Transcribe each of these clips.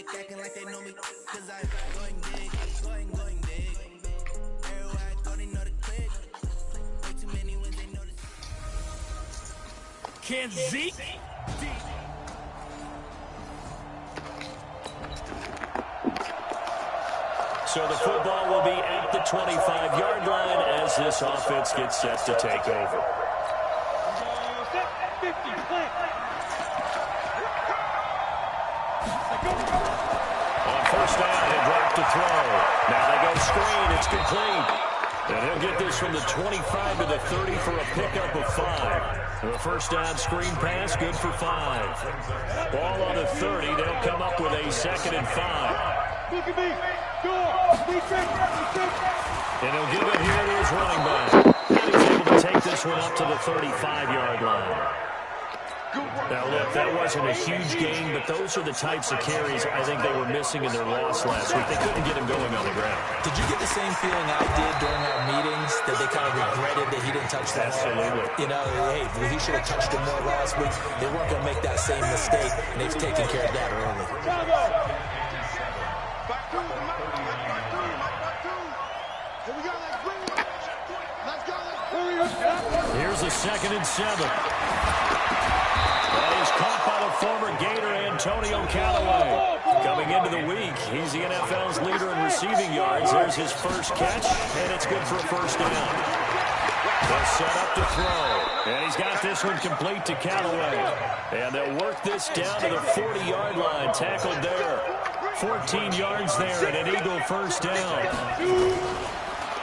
click, acting like they know me, cause I going big, going big. Everywhere I go, they know the click. Way too many wins, they know the. Can Zeke? So the football will be at the 25-yard line as this offense gets set to take over. On first down, he'll drop to throw. Now they go screen. It's complete. And he'll get this from the 25 to the 30 for a pickup of 5. The first down screen pass, good for 5. Ball on the 30. They'll come up with a 2nd and 5. And he'll give it here to his running back. And he's able to take this one up to the 35-yard line. Now, look, that wasn't a huge gain, but those are the types of carries I think they were missing in their loss last week. They couldn't get him going on the ground. Did you get the same feeling I did during our meetings, that they kind of regretted that he didn't touch that? Absolutely. You know, hey, he should have touched it more last week. They weren't going to make that same mistake, and they've taken care of that early. Here's a 2nd and 7. That is caught by the former Gator Antonio Callaway. Coming into the week, he's the NFL's leader in receiving yards. There's his first catch, and it's good for a first down. They'll set up to throw, and he's got this one complete to Callaway. And they'll work this down to the 40-yard line, tackled there. 14 yards there, and an Eagle first down.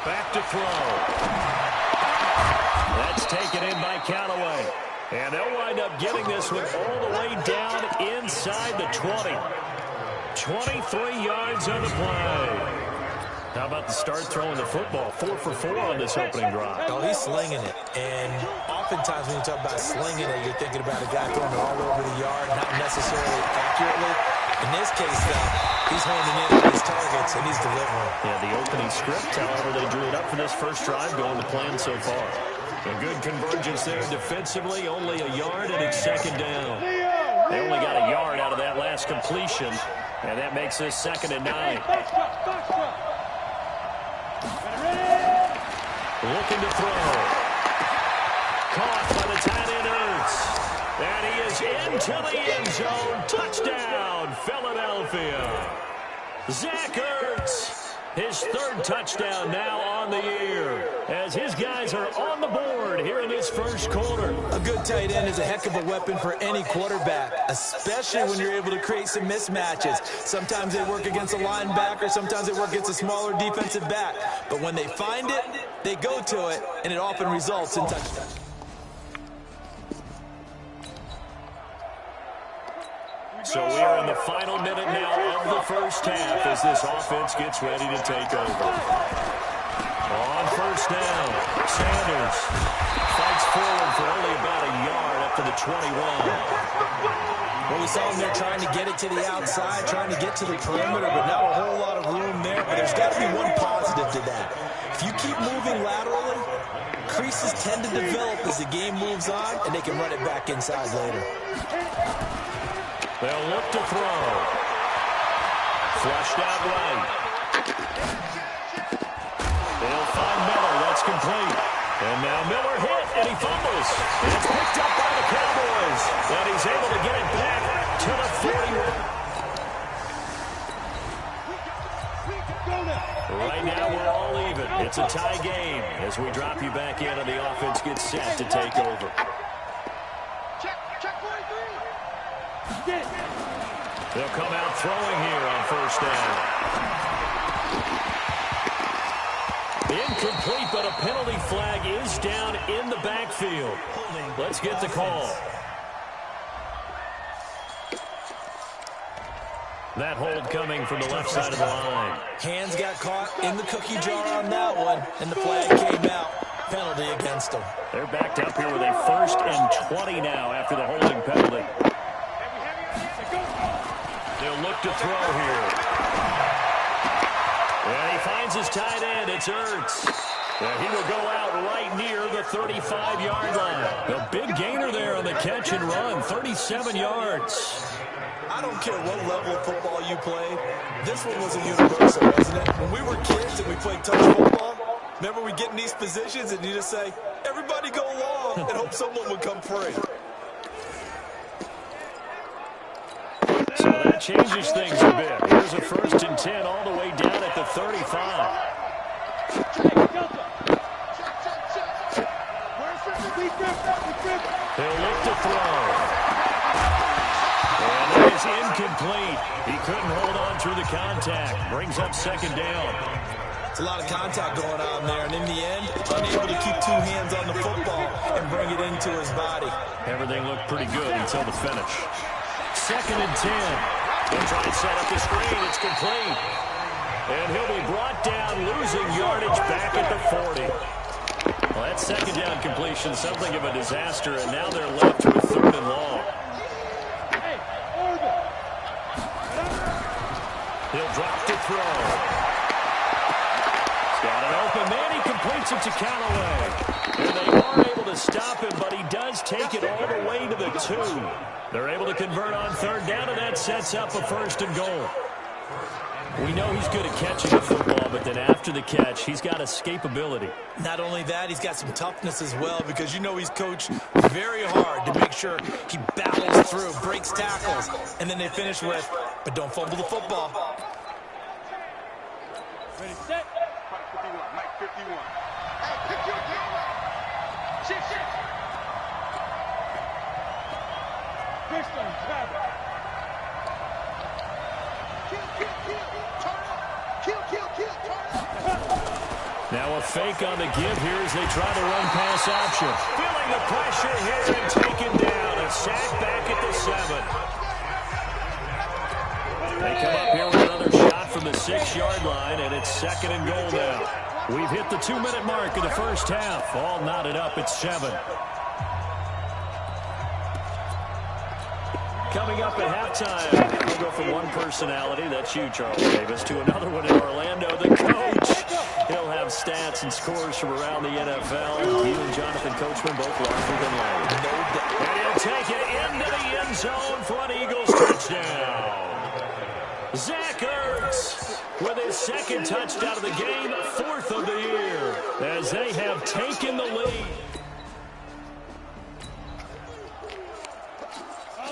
Back to throw. That's taken in by Callaway. And they'll wind up getting this one all the way down inside the 20. 23 yards on the play. How about the start throwing the football? 4 for 4 on this opening drive. Oh, he's slinging it. And oftentimes when you talk about slinging it, you're thinking about a guy throwing it all over the yard, not necessarily accurately. In this case, though, he's honing in on his targets, and he's delivering. Yeah, the opening script, however, they drew it up for this first drive, going to plan so far. A good convergence there defensively, only a yard, and it's 2nd down. They only got a yard out of that last completion, and that makes this 2nd and 9. Looking to throw. Caught by the tight end, Ertz. And he is into the end zone. Touchdown, Philadelphia. Zach Ertz. His 3rd touchdown now on the year, as his guys are on the board here in this first quarter. A good tight end is a heck of a weapon for any quarterback, especially when you're able to create some mismatches. Sometimes they work against a linebacker, sometimes they work against a smaller defensive back. But when they find it, they go to it, and it often results in touchdowns. So we are in the final minute now of the first half as this offense gets ready to take over. On first down, Sanders fights forward for only about a yard up to the 21. Well, we saw him there trying to get it to the outside, trying to get to the perimeter, but not a whole lot of room there. But there's got to be one positive to that. If you keep moving laterally, creases tend to develop as the game moves on, and they can run it back inside later. They'll look to throw. Flushed out right. They'll find Miller. That's complete. And now Miller hit, and he fumbles. And it's picked up by the Cowboys. And he's able to get it back to the 41. Right now, we're all even. It's a tie game as we drop you back in and the offense gets set to take over. They'll come out throwing here on first down. Incomplete, but a penalty flag is down in the backfield. Let's get the call. That hold coming from the left side of the line. Hands got caught in the cookie jar on that one, and the flag came out. Penalty against them. They're backed up here with a 1st and 20 now after the holding penalty. They'll look to throw here. And he finds his tight end. It's Ertz. And he will go out right near the 35-yard line. A big gainer there on the catch and run, 37 yards. I don't care what level of football you play. This one was a universal, wasn't it? When we were kids and we played touch football, remember we get in these positions and you just say, everybody go long, and hope someone would come free. So that changes things a bit. Here's a 1st and 10 all the way down at the 35. He'll look to throw. And that is incomplete. He couldn't hold on through the contact. Brings up 2nd down. It's a lot of contact going on there, and in the end, unable to keep 2 hands on the football and bring it into his body. Everything looked pretty good until the finish. 2nd and 10. He'll try to set up the screen. It's complete. And he'll be brought down, losing yardage back at the 40. Well, that 2nd down completion, something of a disaster, and now they're left with 3rd and long. He'll drop to throw. He's got it open man. He completes it to Callaway. And they are able to stop him, but he does take it all the way to the 2. They're able to convert on 3rd down, and that sets up a 1st and goal. We know he's good at catching the football, but then after the catch, he's got escapability. Not only that, he's got some toughness as well, because you know he's coached very hard to make sure he battles through, breaks tackles, and then they finish with, but don't fumble the football. Ready, set. Mike 51. Hey, pick your camera. Shift. Christian, Travis. Now a fake on the give here as they try to run pass option. Feeling the pressure here and taken down. A sack back at the 7. They come up here with another shot from the 6-yard line, and it's 2nd and goal now. We've hit the 2-minute mark of the first half. All knotted up at 7. Coming up at halftime, we'll go from one personality, that's you, Charles Davis, to another one in Orlando, the coach. He'll have stats and scores from around the NFL. He and Jonathan Coachman both larger than life. And he'll take it into the end zone for an Eagles touchdown. Zach Ertz with his 2nd touchdown of the game, 4th of the year, as they have taken the lead.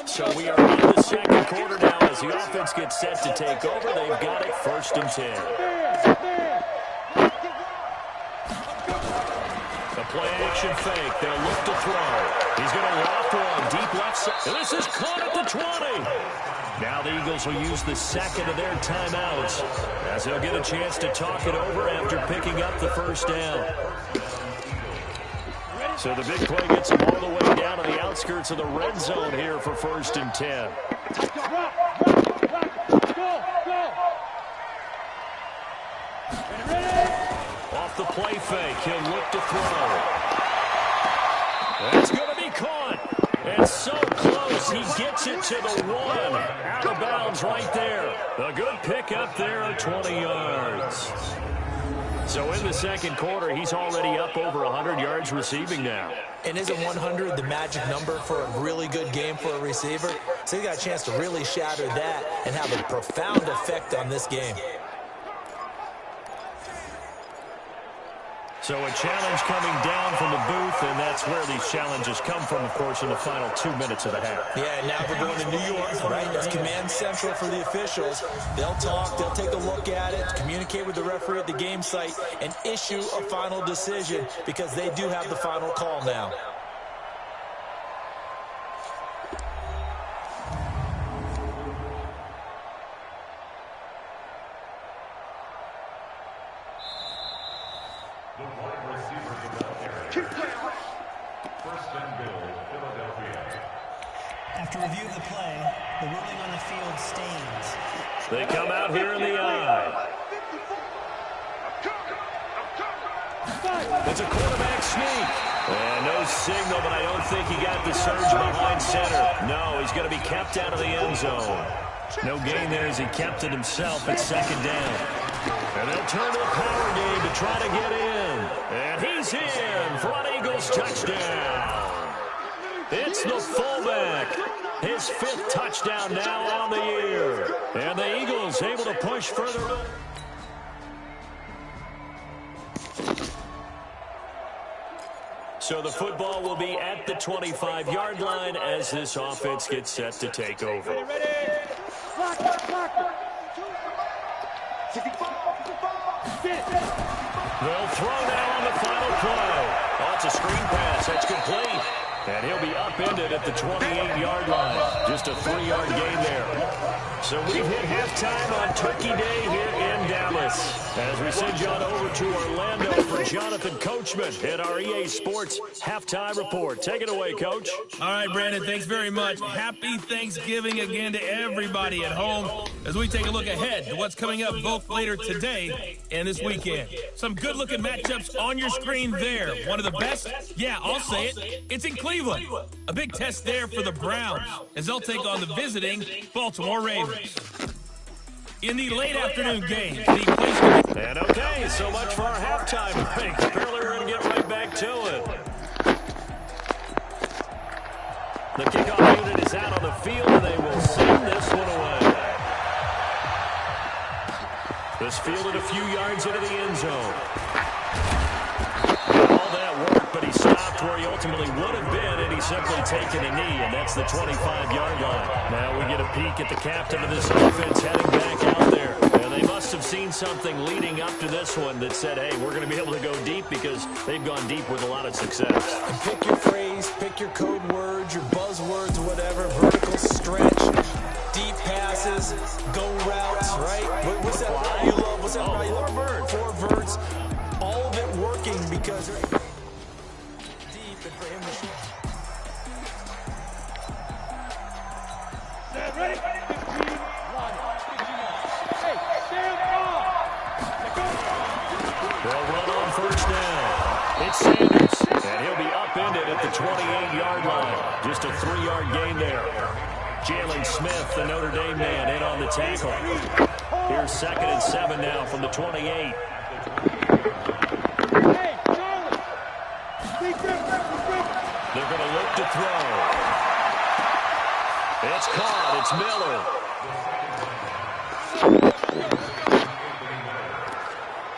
So we are in the 2nd quarter now as the offense gets set to take over. They've got it 1st and 10. The play action fake. They'll look to throw. He's going to loft one deep left side. This is caught at the 20. Now the Eagles will use the 2nd of their timeouts as they'll get a chance to talk it over after picking up the 1st down. So the big play gets them all the way down to the outskirts of the red zone here for 1st and 10. Off the play fake, he'll look to throw. That's going to be caught. And so close, he gets it to the 1. Out of bounds right there. A good pick up there of 20 yards. So in the 2nd quarter, he's already up over 100 yards receiving now. And isn't 100 the magic number for a really good game for a receiver? So he got a chance to really shatter that and have a profound effect on this game. So a challenge coming down from the booth, and that's where these challenges come from, of course, in the final 2 minutes of the half. Yeah, now we're going to New York, right? That's command central for the officials. They'll talk, they'll take a look at it, communicate with the referee at the game site, and issue a final decision because they do have the final call now. After review of the play, the ruling on the field stands. They come out here in the eye. It's a quarterback sneak. And no signal, but I don't think he got the surge behind center. No, he's going to be kept out of the end zone. No gain there as he kept it himself at 2nd down. And they'll turn to the power game to try to get in. And he's in for an Eagles touchdown. It's the fullback, His 5th touchdown now on the year. And the Eagles able to push further up. So the football will be at the 25-yard line as this offense gets set to take over. They'll throw now on the final play. Oh, it's a screen pass. That's complete. And he'll be upended at the 28-yard line. Just a 3-yard gain there. So we've hit halftime on Turkey Day here in Dallas. As we send you on over to Orlando for Jonathan Coachman at our EA Sports Halftime Report. Take it away, Coach. All right, Brandon, thanks very much. Happy Thanksgiving again to everybody at home as we take a look ahead to what's coming up both later today and this weekend. Some good-looking matchups on your screen there. One of the best? Yeah, I'll say it. It's in Cleveland. A big test there for the Browns as they'll take on the visiting Baltimore Ravens. In the late afternoon game, and okay, so much for our halftime break. Apparently we're going to get right back to it. The kickoff unit is out on the field, and they will send this one away. This fielded a few yards into the end zone. All that work, but he stopped where he ultimately would have been, and he's simply taken a knee, and that's the 25-yard line. Now we get a peek at the captain of this offense heading back out there. And they must have seen something leading up to this one that said, hey, we're going to be able to go deep because they've gone deep with a lot of success. And pick your phrase, pick your code words, your buzzwords, whatever, vertical stretch, deep passes, go routes, right? What's that route you love? What's that route you love? Four verts. All of it working because deep and for him to shoot. Ready? They'll run on first down. It's Sanders, and he'll be upended at the 28-yard line. Just a 3-yard gain there. Jalen Smith, the Notre Dame man, in on the tackle. Here's 2nd and 7 now from the 28. They're going to look to throw. It's caught. It's Miller.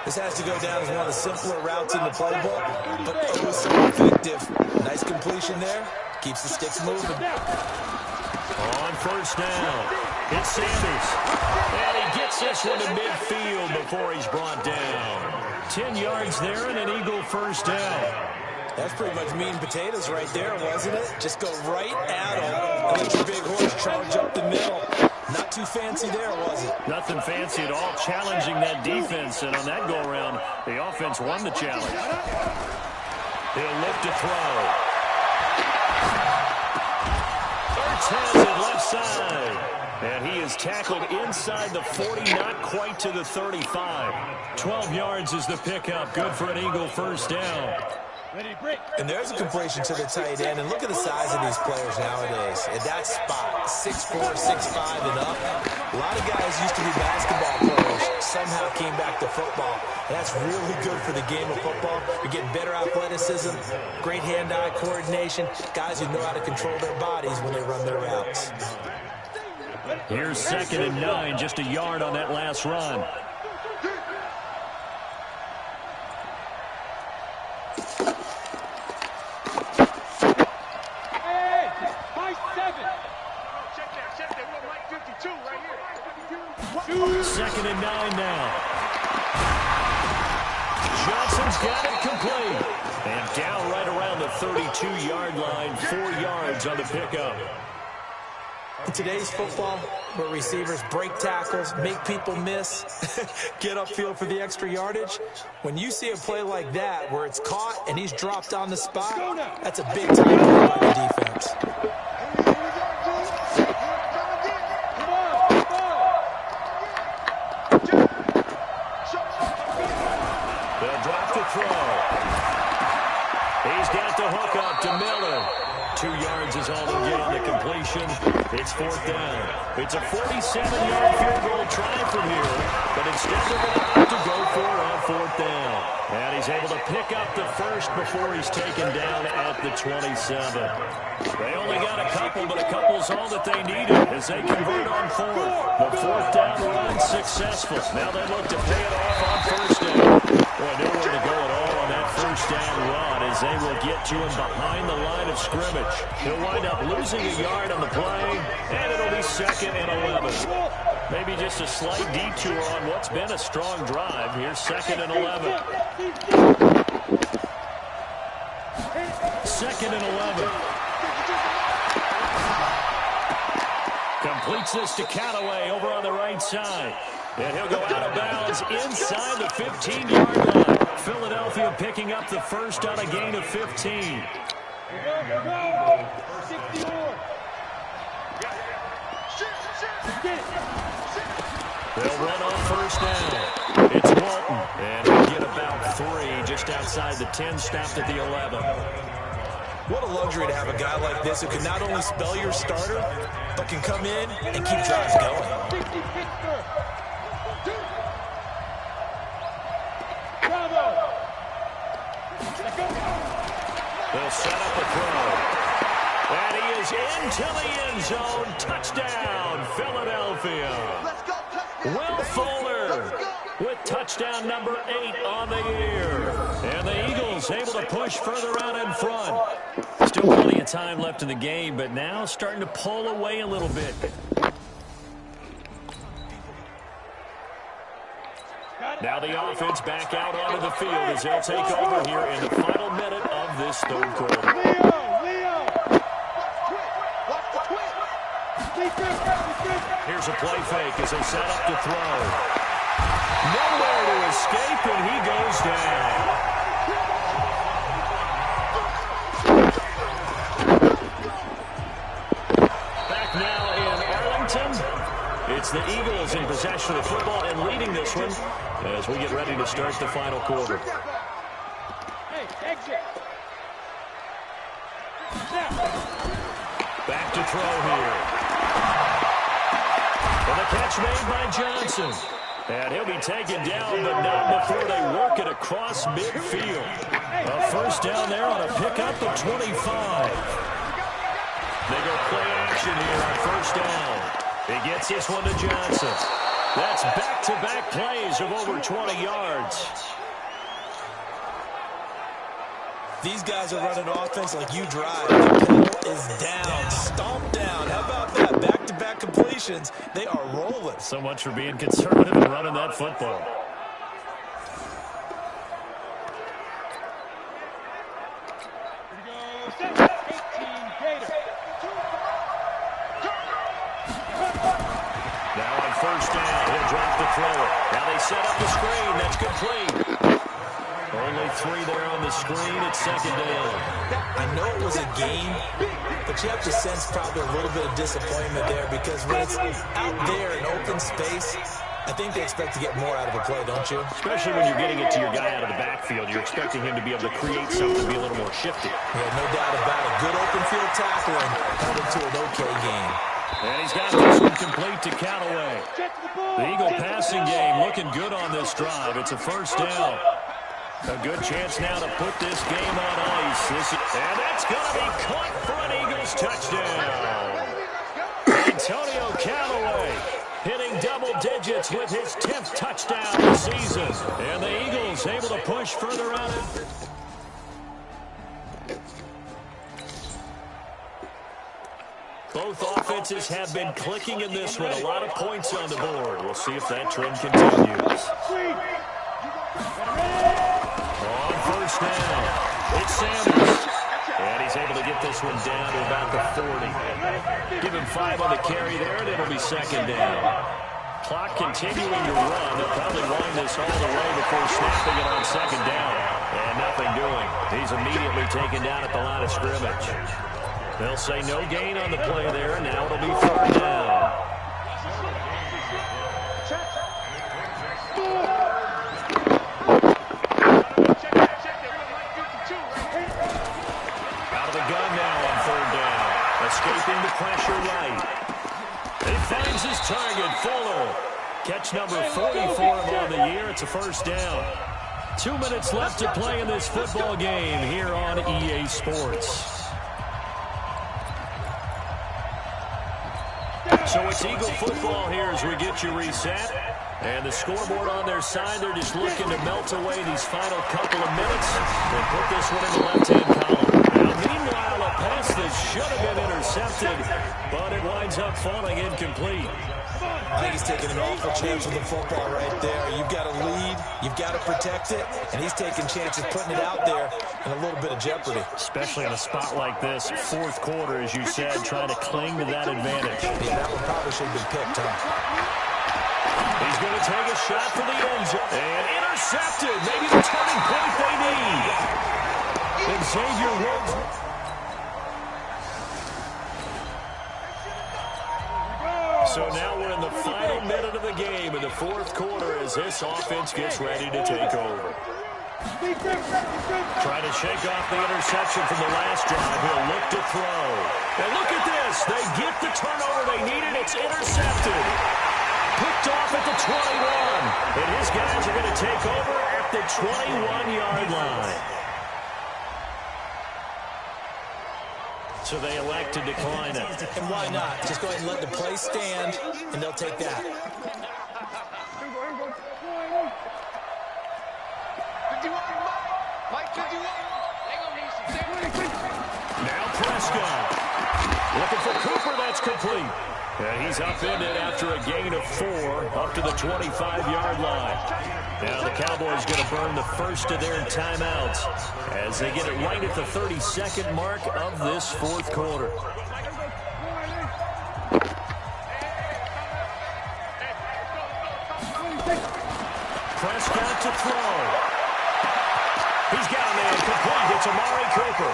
This has to go down as one of the simpler routes in the playbook, but oh, so effective. Nice completion there. Keeps the sticks moving. On first down, it's Sanders. And he gets this one to midfield before he's brought down. 10 yards there and an Eagle first down. That's pretty much meat and potatoes right there, wasn't it? Just go right at him and let your big horse charge up the middle. Not too fancy there, was it? Nothing fancy at all, challenging that defense. And on that go-around, the offense won the challenge. He'll look to throw. Ertz has it left side. And he is tackled inside the 40, not quite to the 35. 12 yards is the pickup. Good for an Eagle first down. And there's a completion to the tight end. And look at the size of these players nowadays. At that spot, 6'4", 6'5", and up. A lot of guys used to be basketball players, somehow came back to football. And that's really good for the game of football. You're getting better athleticism, great hand-eye coordination, guys who know how to control their bodies when they run their routes. Here's 2nd and 9, just a yard on that last run. Second and 9 now. Johnson's got it complete. And down right around the 32-yard line, 4 yards on the pickup. In today's football, where receivers break tackles, make people miss, get upfield for the extra yardage, when you see a play like that where it's caught and he's dropped on the spot, that's a big-time play by the defense. They'll drop to throw. He's got the hook up to Miller. 2 yards is all they'll get on the completion. It's 4th down. It's a 47-yard field goal try from here, but instead they're going to have to go for it on 4th down. And he's he's able to pick up the first before he's taken down at the 27. They only got a couple, but a couple's all that they needed as they convert on fourth. The fourth down run successful. Now they look to pay it off on first down. Boy, nowhere to go at all on that first down run as they will get to him behind the line of scrimmage. He'll wind up losing a yard on the play, and it'll be 2nd and 11. Maybe just a slight detour on what's been a strong drive. Here's 2nd and 11. 2nd and 11. Completes this to Callaway over on the right side. And he'll go out of bounds inside the 15-yard line. Philadelphia picking up the first on a gain of 15. They'll run on first down. It's Walton. And he'll get about 3 just outside the 10, stopped at the 11. What a luxury to have a guy like this who can not only spell your starter, but can come in and keep drives going. They'll set up a throw. And he is into the end zone. Touchdown, Philadelphia. Will Fuller with touchdown number 8 on the year. And the Eagles able to push further out in front. Still plenty of time left in the game, but now starting to pull away a little bit. Now the offense back out onto the field as they'll take over here in the final minute of this third quarter. Here's a play fake as they set up to throw. Nowhere to escape, and he goes down. Back now in Arlington. It's the Eagles in possession of the football and leading this one as we get ready to start the final quarter. Back to throw here. And the catch made by Johnson. And he'll be taken down, but not before they work it across midfield. A first down there on a pickup of 25. They go play action here on first down. He gets this one to Johnson. That's back-to-back plays of over 20 yards. These guys are running offense like you drive. The pedal is down, stomped down. How about that? Back-to-back completions. They are rolling. So much for being conservative and running that football. Now on first down, he'll drop the throw. Now they set up the screen. That's complete. Only 3 there on the screen. It's 2nd down. I know it was a game, but you have to sense probably a little bit of disappointment there because when it's out there in open space, I think they expect to get more out of a play, don't you? Especially when you're getting it to your guy out of the backfield. You're expecting him to be able to create something, be a little more shifty. Yeah, no doubt about it. Good open field tackling held it to an okay game. And he's got this one complete to Callaway. The Eagle passing game looking good on this drive. It's a first down. A good chance now to put this game on ice. And that's going to be caught for an Eagles touchdown. Antonio Callaway hitting double digits with his 10th touchdown this season. And the Eagles able to push further out. Both offenses have been clicking in this one. A lot of points on the board. We'll see if that trend continues. On first down, it's Sanders. And he's able to get this one down to about the 40. Give him 5 on the carry there, and it'll be 2nd down. Clock continuing to run. They'll probably wind this all the way before snapping it on 2nd down. And nothing doing. He's immediately taken down at the line of scrimmage. They'll say no gain on the play there, and now it'll be 3rd down. Out of the gun now on 3rd down. Escaping the pressure right. He finds his target, Fuller. Catch number 40 for him on the year. It's a first down. 2 minutes left to play in this football game here on EA Sports. So it's Eagle football here as we get you reset. And the scoreboard on their side, they're just looking to melt away these final couple of minutes and put this one in the left-hand column. Now, meanwhile, a pass that should have been intercepted, but it winds up falling incomplete. I think he's taking an awful chance with the football right there. You've got to lead, you've got to protect it, and he's taking chances putting it out there in a little bit of jeopardy. Especially in a spot like this, fourth quarter, as you said, trying to cling to that advantage. Yeah, that one probably should have been picked, huh? He's going to take a shot for the end zone. And intercepted. Maybe the turning point they need. Xavier Rhodes. So now we're in the final minute of the game in the fourth quarter as this offense gets ready to take over. Trying to shake off the interception from the last drive. He'll look to throw. And look at this. They get the turnover they needed. It's intercepted. Picked off at the 21. And his guys are going to take over at the 21-yard line. So they elect to decline it. And why not? Just go ahead and let the play stand, and they'll take that. Now Prescott. Looking for Cooper. That's complete. And he's upended after a gain of 4 up to the 25-yard line. Now the Cowboys going to burn the first of their timeouts as they get it right at the 32nd mark of this fourth quarter. Prescott to throw. He's got a man complete. It's Amari Cooper.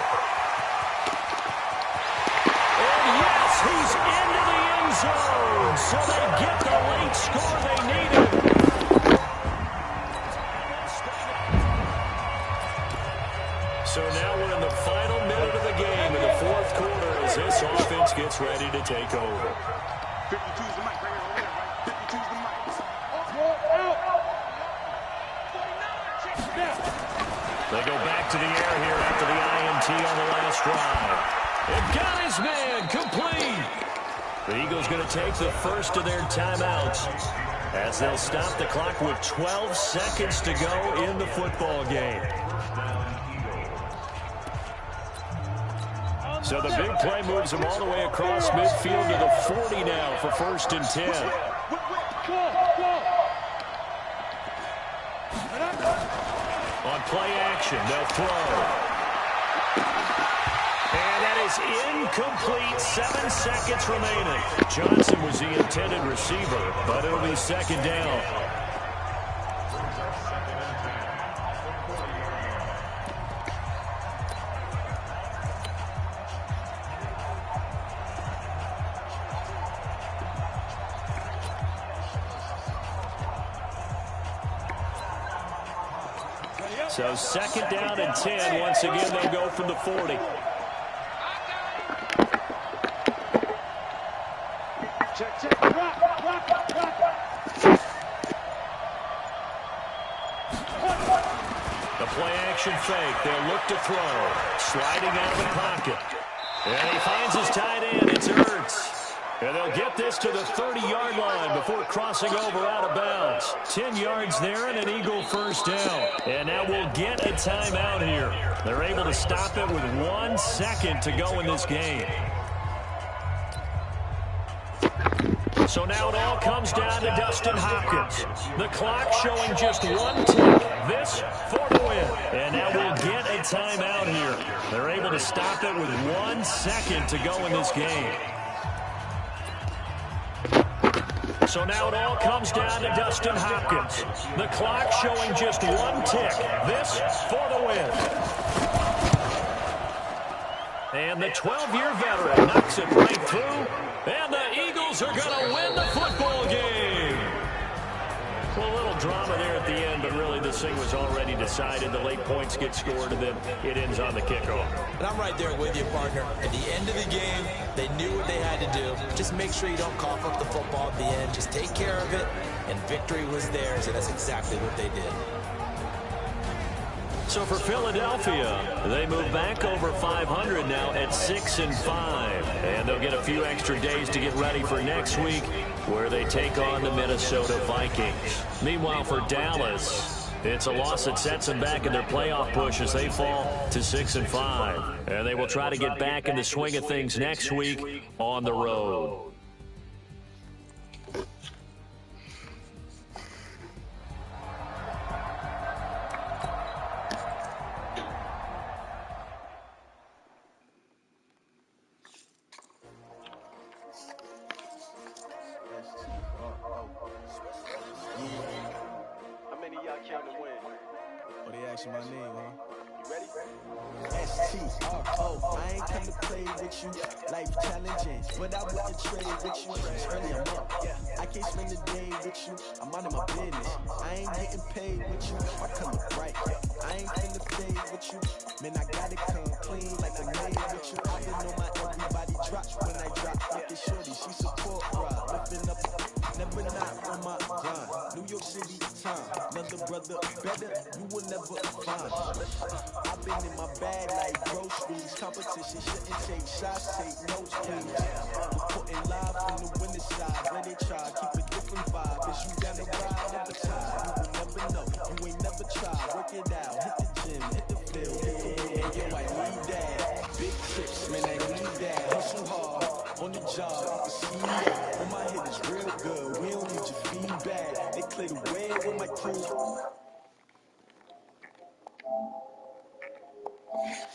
And yes, he's into the end zone. So they get the late score they needed. So now we're in the final minute of the game in the fourth quarter as this offense gets ready to take over. 52's the mic right here. 52's the mic. They go back to the air here after the INT on the last drive. And got his man complete. The Eagles going to take the first of their timeouts as they'll stop the clock with 12 seconds to go in the football game. So the big play moves them all the way across midfield to the 40 now for 1st and 10. On play action, they'll throw. And that is incomplete. 7 seconds remaining. Johnson was the intended receiver, but it'll be 2nd down. So 2nd down and 10. Once again, they'll go from the 40. The play action fake. They'll look to throw. Sliding out of the pocket. And he finds his tight end. It's Ertz. And they'll get this to the 30-yard line before crossing over out of bounds. 10 yards there and an Eagle 1st down. And now we'll get a timeout here. They're able to stop it with 1 second to go in this game. So now it all comes down to Dustin Hopkins. The clock showing just 1 tick. This for the win. And now we'll get a timeout here. They're able to stop it with 1 second to go in this game. So now it all comes down to Dustin Hopkins. The clock showing just 1 tick. This for the win. And the 12-year veteran knocks it right through. And the Eagles are going to win the football game. Well, a little drama there at the end, but really this thing was already decided. The late points get scored, and then it ends on the kickoff. And I'm right there with you, partner. At the end of the game, they knew what they had to do. Just make sure you don't cough up the football at the end. Just take care of it, and victory was theirs, and that's exactly what they did. So for Philadelphia, they move back over 500 now at 6-5. And they'll get a few extra days to get ready for next week, where they take on the Minnesota Vikings. Meanwhile, for Dallas, it's a loss that sets them back in their playoff push as they fall to 6-5. And they will try to get back in the swing of things next week on the road. How many of y'all came to win? Oh, they asking my name, huh? You ready? S-T-R-O, I ain't come to play with you. Life challenging, but I wouldn't trade with you. It's early, I'm up. I can't spend the day with you. I'm out of my business. I ain't getting paid with you. My color bright. I ain't finna fade with you. Man, I gotta come clean like a maid with you. I been on my everybody drops when I drop. Look at shorty, she support ride. Lifting up, never not on my grind. New York City time. Another brother better, you will never find. I've been in my bag like groceries. Competition shouldn't take shots, take notes, please. We're putting live from the winning side. Where they try, keep a different vibe. Is you down the ride, never tie. You will never know, you ain't never try. Work it out.